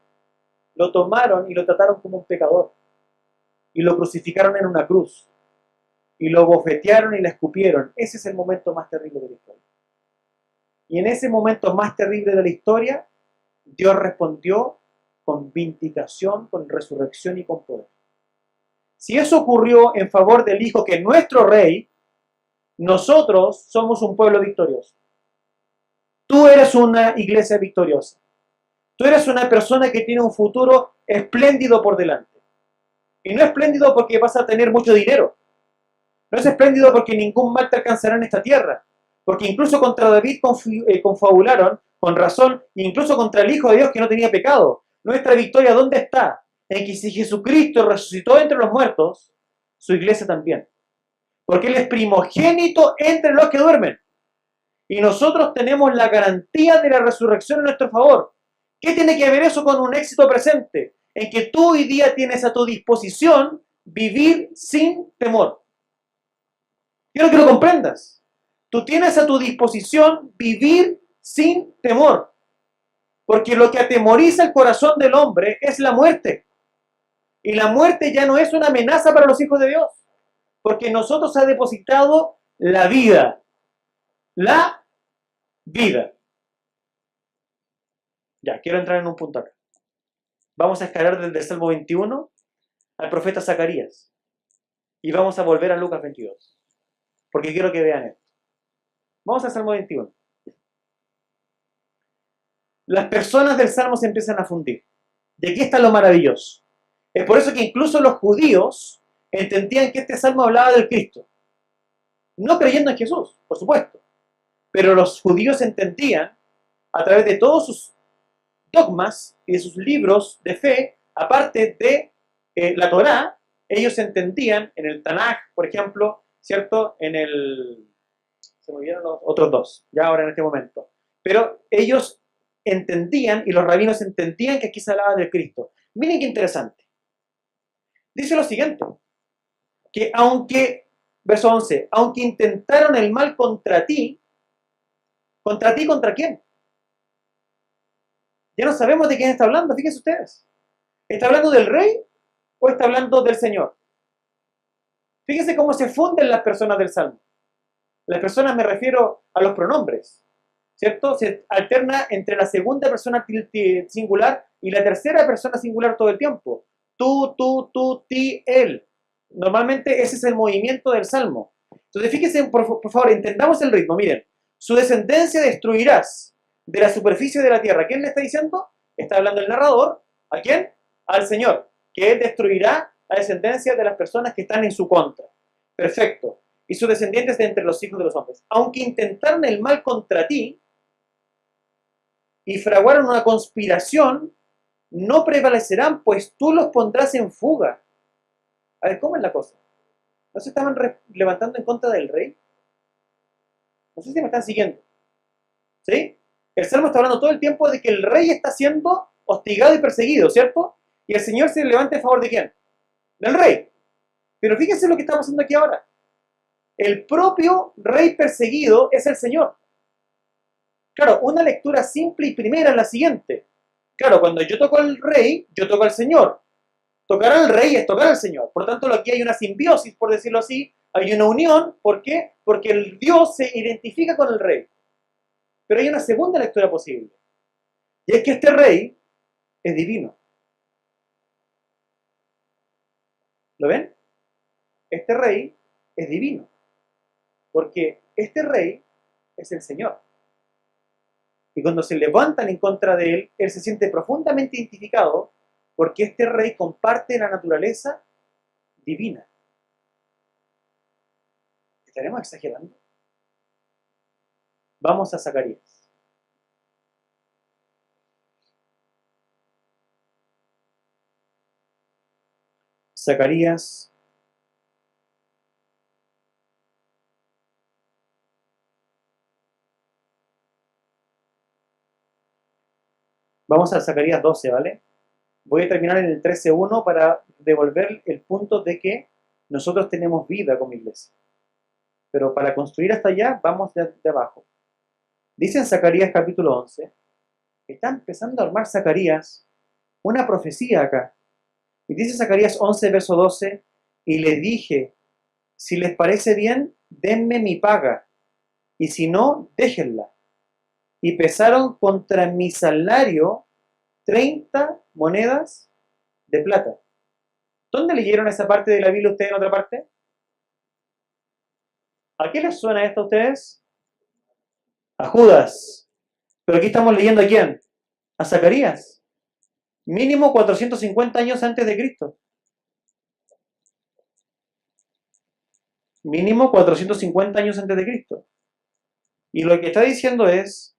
lo tomaron y lo trataron como un pecador. Y lo crucificaron en una cruz. Y lo bofetearon y le escupieron. Ese es el momento más terrible de la historia. Y en ese momento más terrible de la historia, Dios respondió con vindicación, con resurrección y con poder. Si eso ocurrió en favor del Hijo, que es nuestro Rey, nosotros somos un pueblo victorioso. Tú eres una iglesia victoriosa. Tú eres una persona que tiene un futuro espléndido por delante. Y no espléndido porque vas a tener mucho dinero. No es espléndido porque ningún mal te alcanzará en esta tierra. Porque incluso contra David confabularon, con razón, incluso contra el Hijo de Dios que no tenía pecado. Nuestra victoria, ¿dónde está? En que si Jesucristo resucitó entre los muertos, su iglesia también. Porque Él es primogénito entre los que duermen. Y nosotros tenemos la garantía de la resurrección en nuestro favor. ¿Qué tiene que ver eso con un éxito presente? En que tú hoy día tienes a tu disposición vivir sin temor. Quiero que lo comprendas. Tú tienes a tu disposición vivir sin temor. Porque lo que atemoriza el corazón del hombre es la muerte. Y la muerte ya no es una amenaza para los hijos de Dios. Porque en nosotros ha depositado la vida. La vida. Ya, quiero entrar en un punto acá. Vamos a escalar desde el Salmo 21 al profeta Zacarías. Y vamos a volver a Lucas 22. Porque quiero que vean esto. Vamos al Salmo 21. Las personas del Salmo se empiezan a fundir. Y aquí está lo maravilloso. Es por eso que incluso los judíos entendían que este Salmo hablaba del Cristo. No creyendo en Jesús, por supuesto. Pero los judíos entendían, a través de todos sus dogmas y de sus libros de fe, aparte de la Torá, ellos entendían en el Tanaj, por ejemplo, ¿cierto? Se me olvidaron los otros dos, ya ahora en este momento. Pero ellos entendían, y los rabinos entendían que aquí se hablaba del Cristo. Miren qué interesante. Dice lo siguiente, que verso 11, aunque intentaron el mal contra ti, ¿contra quién? Ya no sabemos de quién está hablando, fíjense ustedes. ¿Está hablando del rey o está hablando del Señor? Fíjense cómo se funden las personas del Salmo. Las personas me refiero a los pronombres, ¿cierto? Se alterna entre la segunda persona singular y la tercera persona singular todo el tiempo. Tú, ti, él. Normalmente ese es el movimiento del Salmo. Entonces fíjense, por favor, entendamos el ritmo. Miren, su descendencia destruirás de la superficie de la tierra. ¿Quién le está diciendo? Está hablando el narrador. ¿A quién? Al Señor, que Él destruirá la descendencia de las personas que están en su contra. perfecto, y sus descendientes de entre los hijos de los hombres. Aunque intentaron el mal contra ti y fraguaron una conspiración, no prevalecerán, pues tú los pondrás en fuga. A ver, ¿cómo es la cosa? ¿No se estaban levantando en contra del rey? No sé si me están siguiendo. ¿Sí? El Salmo está hablando todo el tiempo de que el rey está siendo hostigado y perseguido, ¿cierto? Y el Señor se levanta en favor de ¿quién? Del rey. Pero fíjense lo que estamos haciendo aquí ahora. El propio rey perseguido es el Señor. Claro, una lectura simple y primera es la siguiente. Claro, cuando yo toco al rey, yo toco al Señor. Tocar al rey es tocar al Señor. Por lo tanto, aquí hay una simbiosis, por decirlo así. Hay una unión. ¿Por qué? Porque el Dios se identifica con el rey. Pero hay una segunda lectura posible. Y es que este rey es divino. ¿Lo ven? Este rey es divino. Porque este rey es el Señor. Y cuando se levantan en contra de él se siente profundamente identificado porque este rey comparte la naturaleza divina. ¿Estaremos exagerando? Vamos a Zacarías. Zacarías Vamos a Zacarías 12, ¿vale? Voy a terminar en el 13.1 para devolver el punto de que nosotros tenemos vida como iglesia. Pero para construir hasta allá, vamos de abajo. Dice en Zacarías capítulo 11, está empezando a armar Zacarías una profecía acá. Y dice Zacarías 11, verso 12, y le dije, si les parece bien, denme mi paga, y si no, déjenla. Y pesaron contra mi salario 30 monedas de plata. ¿Dónde leyeron esa parte de la Biblia ustedes en otra parte? ¿A qué les suena esto a ustedes? A Judas. Pero aquí estamos leyendo a quién? A Zacarías. Mínimo 450 años antes de Cristo. Mínimo 450 años antes de Cristo. Y lo que está diciendo es,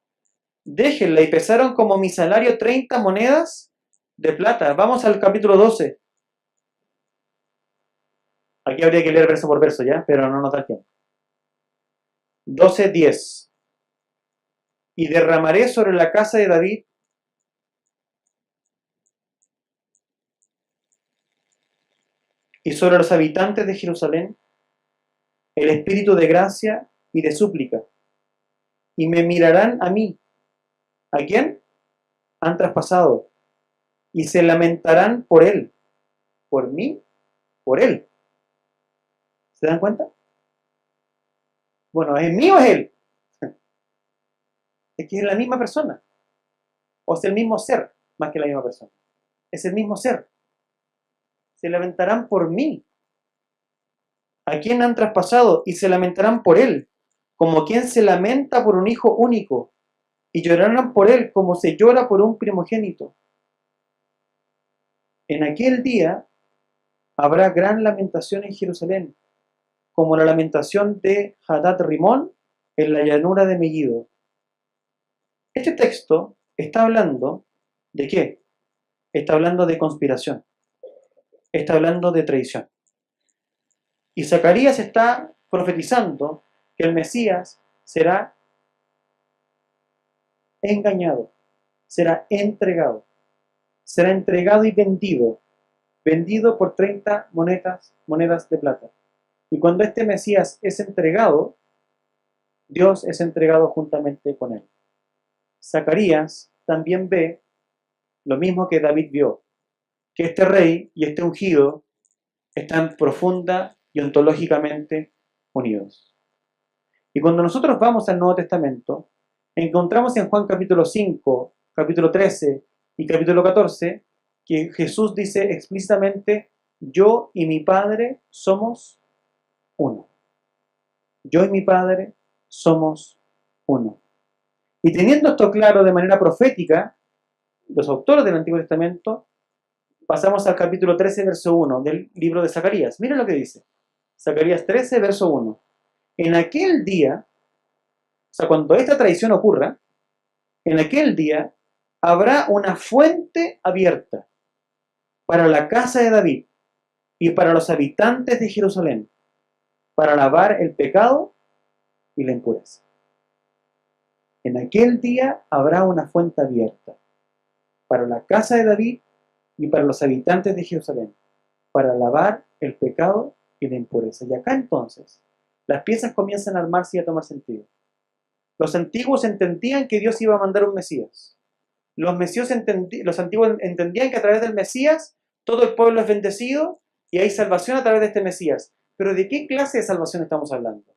déjenla, y pesaron como mi salario 30 monedas de plata. Vamos al capítulo 12. Aquí habría que leer verso por verso ya, pero no nos da tiempo. 12:10. Y derramaré sobre la casa de David y sobre los habitantes de Jerusalén el espíritu de gracia y de súplica. Y me mirarán a mí. ¿A quién? Han traspasado. Y se lamentarán por él. ¿Por mí? Por él. ¿Se dan cuenta? Bueno, ¿es mío o es él? Es que es la misma persona. O es el mismo ser, más que la misma persona. Es el mismo ser. Se lamentarán por mí. ¿A quién han traspasado? Y se lamentarán por él, como quien se lamenta por un hijo único, y llorarán por él como se llora por un primogénito. En aquel día habrá gran lamentación en Jerusalén, como la lamentación de Hadad Rimón en la llanura de Megiddo. Este texto está hablando ¿de qué? Está hablando de conspiración. Está hablando de traición. Y Zacarías está profetizando que el Mesías será engañado, será entregado y vendido por 30 monedas de plata. Y cuando este Mesías es entregado, Dios es entregado juntamente con él. Zacarías también ve lo mismo que David vio, que este rey y este ungido están profunda y ontológicamente unidos. Y cuando nosotros vamos al Nuevo Testamento, encontramos en Juan capítulo 5, capítulo 13 y capítulo 14, que Jesús dice explícitamente, yo y mi Padre somos uno. Yo y mi Padre somos uno. Y teniendo esto claro de manera profética, los autores del Antiguo Testamento, pasamos al capítulo 13, verso 1 del libro de Zacarías. Miren lo que dice. Zacarías 13, verso 1. En aquel día, o sea, cuando esta traición ocurra, en aquel día habrá una fuente abierta para la casa de David y para los habitantes de Jerusalén, para lavar el pecado y la impureza. En aquel día habrá una fuente abierta para la casa de David y para los habitantes de Jerusalén, para lavar el pecado y la impureza. Y acá entonces, las piezas comienzan a armarse y a tomar sentido. Los antiguos entendían que Dios iba a mandar un Mesías. Los antiguos entendían que a través del Mesías todo el pueblo es bendecido y hay salvación a través de este Mesías. Pero ¿de qué clase de salvación estamos hablando?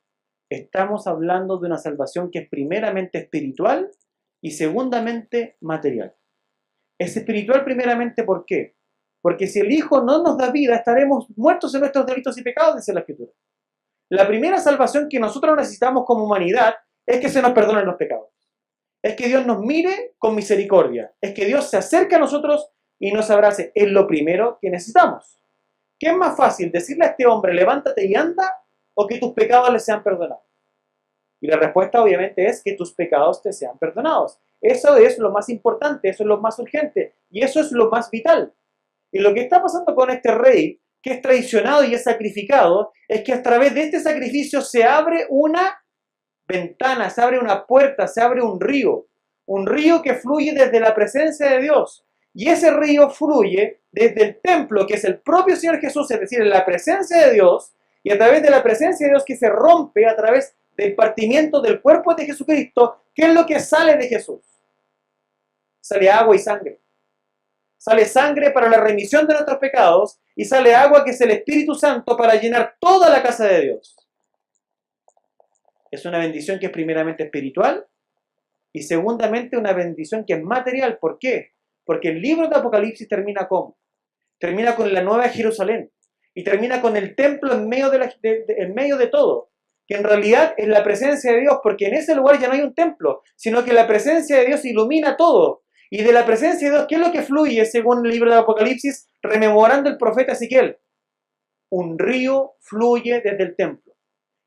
Estamos hablando de una salvación que es primeramente espiritual y segundamente material. Es espiritual primeramente, ¿por qué? Porque si el Hijo no nos da vida, estaremos muertos en nuestros delitos y pecados, dice la Escritura. La primera salvación que nosotros necesitamos como humanidad es que se nos perdonen los pecados. Es que Dios nos mire con misericordia. Es que Dios se acerque a nosotros y nos abrace. Es lo primero que necesitamos. ¿Qué es más fácil? ¿Decirle a este hombre, levántate y anda? ¿O que tus pecados le sean perdonados? Y la respuesta obviamente es que tus pecados te sean perdonados. Eso es lo más importante, eso es lo más urgente y eso es lo más vital. Y lo que está pasando con este rey, que es traicionado y es sacrificado, es que a través de este sacrificio se abre una ventana, se abre una puerta, se abre un río que fluye desde la presencia de Dios. Y ese río fluye desde el templo, que es el propio Señor Jesús, es decir, en la presencia de Dios, y a través de la presencia de Dios que se rompe a través del partimiento del cuerpo de Jesucristo. ¿Qué es lo que sale de Jesús? Sale agua y sangre. Sale sangre para la remisión de nuestros pecados y sale agua, que es el Espíritu Santo, para llenar toda la casa de Dios. Es una bendición que es primeramente espiritual y segundamente una bendición que es material. ¿Por qué? Porque el libro de Apocalipsis termina ¿cómo? Termina con la nueva Jerusalén y termina con el templo en medio de todo, que en realidad es la presencia de Dios, porque en ese lugar ya no hay un templo, sino que la presencia de Dios ilumina todo. Y de la presencia de Dios, ¿qué es lo que fluye según el libro de Apocalipsis? Rememorando el profeta Ezequiel. Un río fluye desde el templo.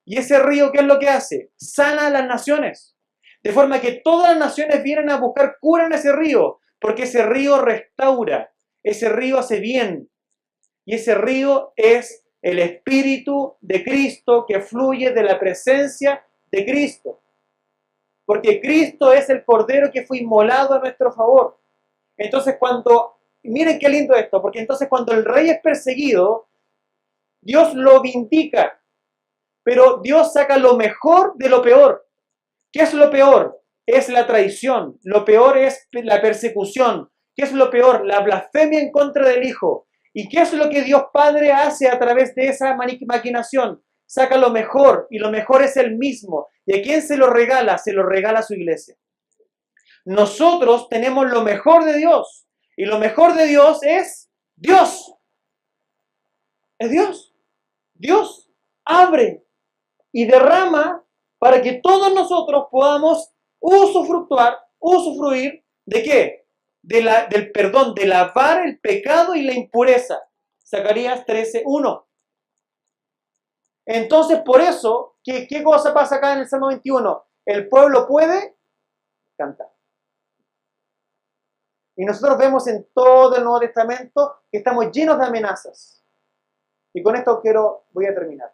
Y ese río, ¿qué es lo que hace? Sana a las naciones. De forma que todas las naciones vienen a buscar cura en ese río, porque ese río restaura, ese río hace bien. Y ese río es el Espíritu de Cristo que fluye de la presencia de Cristo. Porque Cristo es el Cordero que fue inmolado a nuestro favor. Entonces miren qué lindo esto, porque entonces cuando el rey es perseguido, Dios lo vindica, pero Dios saca lo mejor de lo peor. ¿Qué es lo peor? Es la traición. Lo peor es la persecución. ¿Qué es lo peor? La blasfemia en contra del Hijo. ¿Y qué es lo que Dios Padre hace a través de esa maquinación? Saca lo mejor, y lo mejor es el mismo. ¿Y a quién se lo regala? Se lo regala a su iglesia. Nosotros tenemos lo mejor de Dios, y lo mejor de Dios es Dios. Es Dios. Dios abre y derrama para que todos nosotros podamos usufruir, ¿de qué? Del perdón, de lavar el pecado y la impureza. Zacarías 13:1. Entonces, por eso, ¿qué cosa pasa acá en el Salmo 21? El pueblo puede cantar. Y nosotros vemos en todo el Nuevo Testamento que estamos llenos de amenazas. Y con esto voy a terminar.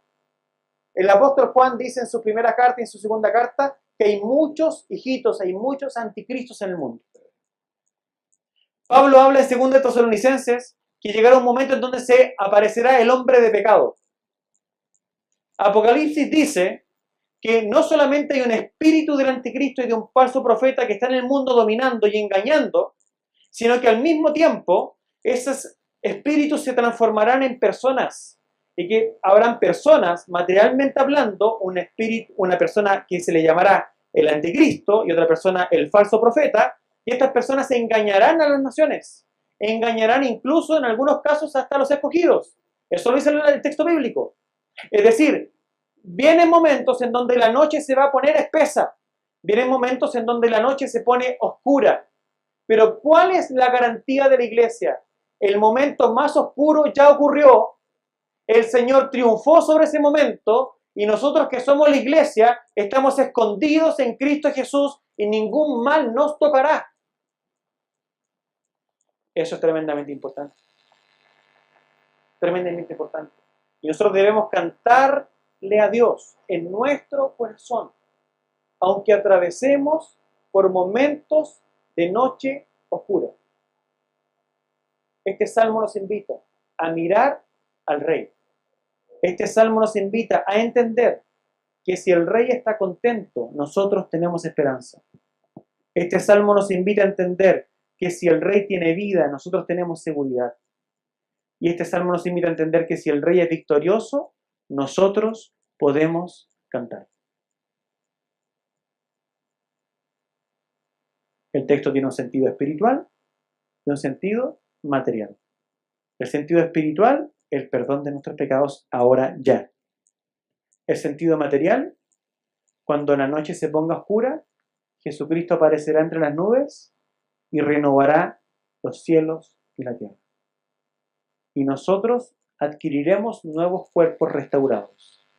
El apóstol Juan dice en su primera carta y en su segunda carta que hay muchos hijitos, hay muchos anticristos en el mundo. Pablo habla en 2 Tesalonicenses que llegará un momento en donde se aparecerá el hombre de pecado. Apocalipsis dice que no solamente hay un espíritu del anticristo y de un falso profeta que está en el mundo dominando y engañando, sino que al mismo tiempo esos espíritus se transformarán en personas y que habrán personas, materialmente hablando, una persona que se le llamará el anticristo y otra persona el falso profeta, y estas personas engañarán a las naciones, engañarán incluso en algunos casos hasta a los escogidos. Eso lo dice el texto bíblico. Es decir, vienen momentos en donde la noche se va a poner espesa, vienen momentos en donde la noche se pone oscura. Pero ¿cuál es la garantía de la iglesia? El momento más oscuro ya ocurrió El Señor triunfó sobre ese momento y nosotros que somos la iglesia estamos escondidos en Cristo Jesús y ningún mal nos tocará. Eso es tremendamente importante. Tremendamente importante. Y nosotros debemos cantarle a Dios en nuestro corazón, aunque atravesemos por momentos de noche oscura. Este salmo nos invita a mirar al Rey. Este salmo nos invita a entender que si el Rey está contento, nosotros tenemos esperanza. Este salmo nos invita a entender que si el Rey tiene vida, nosotros tenemos seguridad. Y este salmo nos invita a entender que si el Rey es victorioso, nosotros podemos cantar. El texto tiene un sentido espiritual y un sentido material. El sentido espiritual, el perdón de nuestros pecados ahora ya. El sentido material, cuando la noche se ponga oscura, Jesucristo aparecerá entre las nubes y renovará los cielos y la tierra. Y nosotros adquiriremos nuevos cuerpos restaurados,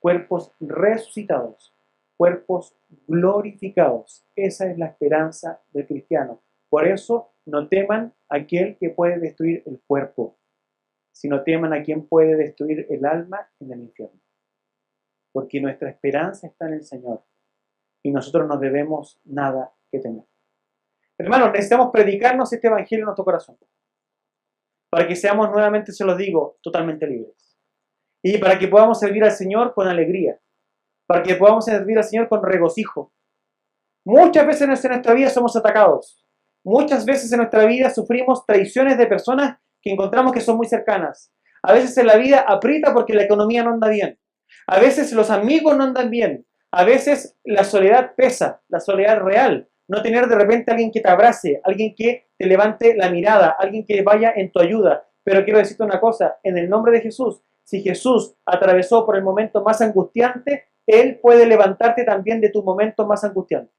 cuerpos resucitados, cuerpos glorificados. Esa es la esperanza del cristiano. Por eso no teman a aquel que puede destruir el cuerpo, sino teman a quien puede destruir el alma en el infierno. Porque nuestra esperanza está en el Señor y nosotros no debemos nada que temer. Hermanos, necesitamos predicarnos este evangelio en nuestro corazón, para que seamos nuevamente, se los digo, totalmente libres. Y para que podamos servir al Señor con alegría, para que podamos servir al Señor con regocijo. Muchas veces en nuestra vida somos atacados. Muchas veces en nuestra vida sufrimos traiciones de personas que encontramos que son muy cercanas. A veces en la vida aprieta porque la economía no anda bien. A veces los amigos no andan bien. A veces la soledad pesa, la soledad real. No tener de repente a alguien que te abrace, alguien que te levante la mirada, alguien que vaya en tu ayuda. Pero quiero decirte una cosa, en el nombre de Jesús, si Jesús atravesó por el momento más angustiante, Él puede levantarte también de tu momento más angustiante.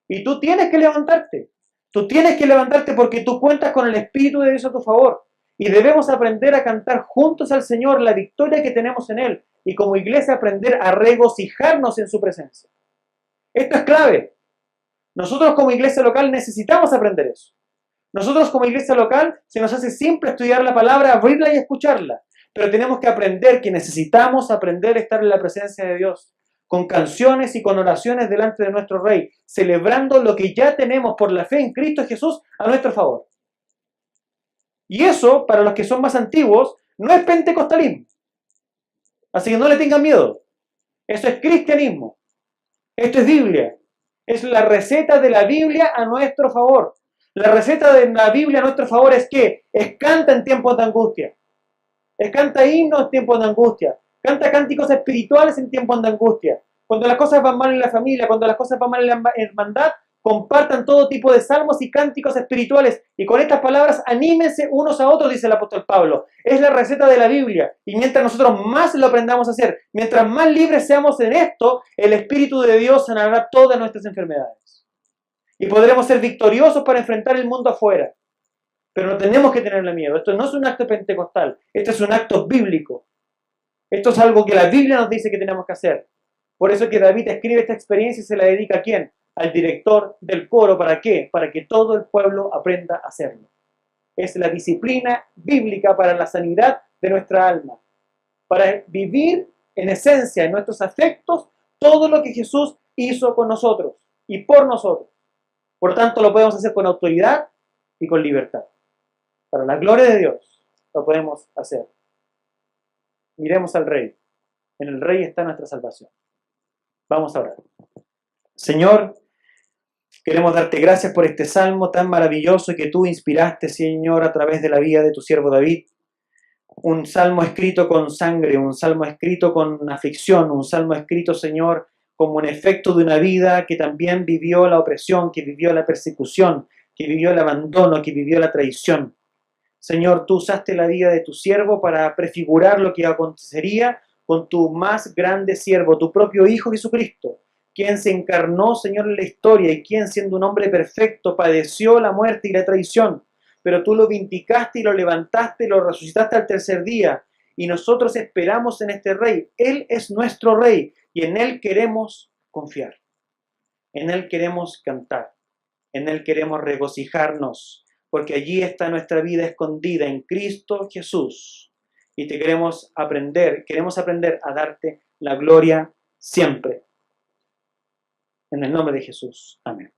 Y tú tienes que levantarte. Tú tienes que levantarte porque tú cuentas con el Espíritu de Dios a tu favor. Y debemos aprender a cantar juntos al Señor la victoria que tenemos en Él. Y como iglesia aprender a regocijarnos en su presencia. Esto es clave. Nosotros como iglesia local necesitamos aprender eso. Nosotros como iglesia local se nos hace simple estudiar la palabra, abrirla y escucharla. Pero tenemos que aprender que necesitamos aprender a estar en la presencia de Dios. Con canciones y con oraciones delante de nuestro Rey, celebrando lo que ya tenemos por la fe en Cristo Jesús a nuestro favor. Y eso, para los que son más antiguos, no es pentecostalismo. Así que no le tengan miedo. Eso es cristianismo. Esto es Biblia. Es la receta de la Biblia a nuestro favor. La receta de la Biblia a nuestro favor es que canta en tiempos de angustia. Canta himnos en tiempos de angustia. Canta cánticos espirituales en tiempos de angustia. Cuando las cosas van mal en la familia, cuando las cosas van mal en la hermandad, compartan todo tipo de salmos y cánticos espirituales. Y con estas palabras, anímense unos a otros, dice el apóstol Pablo. Es la receta de la Biblia. Y mientras nosotros más lo aprendamos a hacer, mientras más libres seamos en esto, el Espíritu de Dios sanará todas nuestras enfermedades. Y podremos ser victoriosos para enfrentar el mundo afuera. Pero no tenemos que tenerle miedo. Esto no es un acto pentecostal. Esto es un acto bíblico. Esto es algo que la Biblia nos dice que tenemos que hacer. Por eso que David escribe esta experiencia y se la dedica ¿a quién? Al director del coro. ¿Para qué? Para que todo el pueblo aprenda a hacerlo. Es la disciplina bíblica para la sanidad de nuestra alma. Para vivir en esencia, en nuestros afectos, todo lo que Jesús hizo con nosotros y por nosotros. Por tanto, lo podemos hacer con autoridad y con libertad. Para la gloria de Dios, lo podemos hacer. Miremos al Rey. En el Rey está nuestra salvación. Vamos a orar. Señor, queremos darte gracias por este salmo tan maravilloso que tú inspiraste, Señor, a través de la vida de tu siervo David. Un salmo escrito con sangre, un salmo escrito con aflicción, un salmo escrito, Señor, como un efecto de una vida que también vivió la opresión, que vivió la persecución, que vivió el abandono, que vivió la traición. Señor, tú usaste la vida de tu siervo para prefigurar lo que acontecería con tu más grande siervo, tu propio Hijo Jesucristo, quien se encarnó, Señor, en la historia y quien, siendo un hombre perfecto, padeció la muerte y la traición. Pero tú lo vindicaste y lo levantaste y lo resucitaste al tercer día. y nosotros esperamos en este Rey. Él es nuestro Rey y en Él queremos confiar, en Él queremos cantar, en Él queremos regocijarnos, porque allí está nuestra vida escondida en Cristo Jesús. Y queremos aprender a darte la gloria siempre. En el nombre de Jesús. Amén.